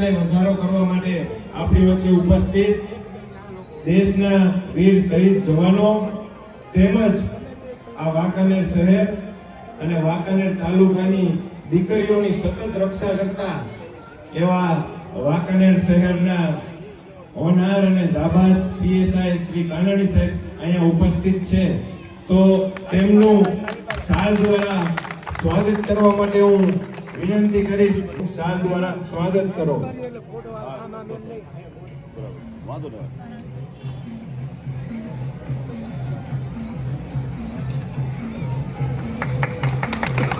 ઉત્સાહને વધારો કરવા માટે આપણી વચ્ચે ઉપસ્થિત દેશના વીર શહીદ જવાનો તેમજ આ વાંકાનેર શહેર અને વાંકાનેર તાલુકાની દીકરીઓની સતત રક્ષા કરતા એવા વાંકાનેર શહેરના હોનાર અને જાબાઝ પીએસઆઈ શ્રી કાનાણી સાહેબ અહીંયા ઉપસ્થિત છે, તો તેમનું શાલ દ્વારા સ્વાગત કરવા માટે હું વિનંતી કરીશ. શાલ દ્વારા સ્વાગત કરો.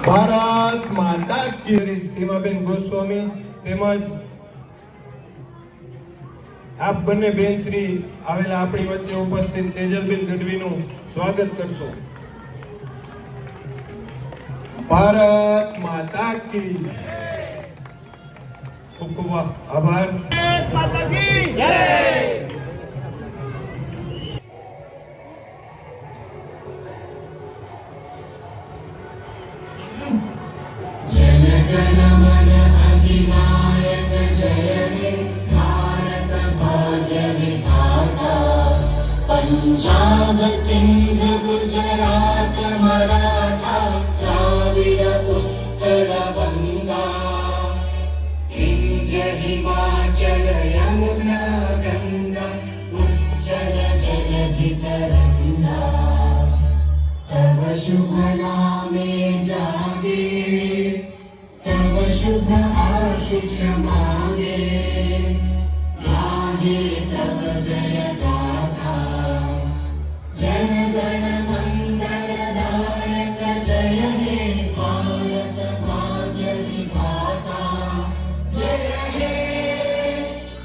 ભારત માતા કી. સીમાબેન ગોસ્વામી તેમજ આપ બંને બેન શ્રી આવેલા આપણી વચ્ચે ઉપસ્થિત તેજલબેન ગઢવીનું સ્વાગત કરશો. ભારત માતા કી. ખૂબ ખૂબ આભાર. માતા કી જય. जनगण मन अधिनायक जय हे भारत भाग्य विधाता पंजाब सिंध गुजरात मराठा द्राविड उत्कल गंगा विंध्य हिमाचल यमुना गंगा उज्जल जलधि तरंगा तव शुभ नामे जागे तव शुभ आशीष मांगे गाहे तव जय गाथा जन गण मंगल दायक जय हे भारत भाग्य विधाता जय हे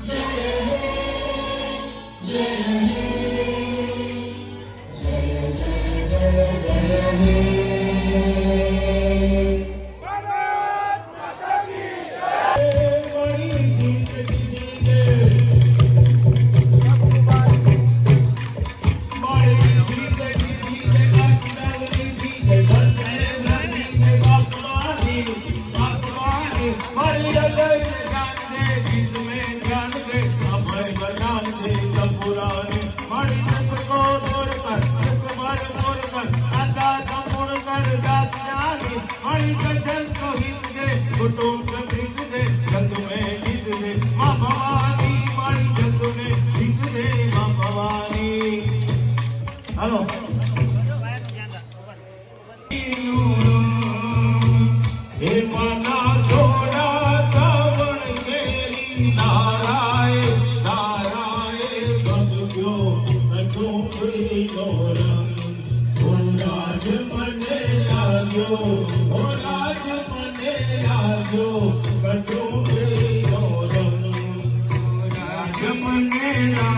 जय हे जय हे जय जय जय जय हे. હાલો હે માના જોડા ચાવણ કેરી ધારાએ ધારાએ બદલ્યો નચુંબડી નો રંગ ઓ રાજ મને લાગ્યો ઓ રાજ મને લાગ્યો નચુંબડી નો રંગ રાજ મને લાગ્યો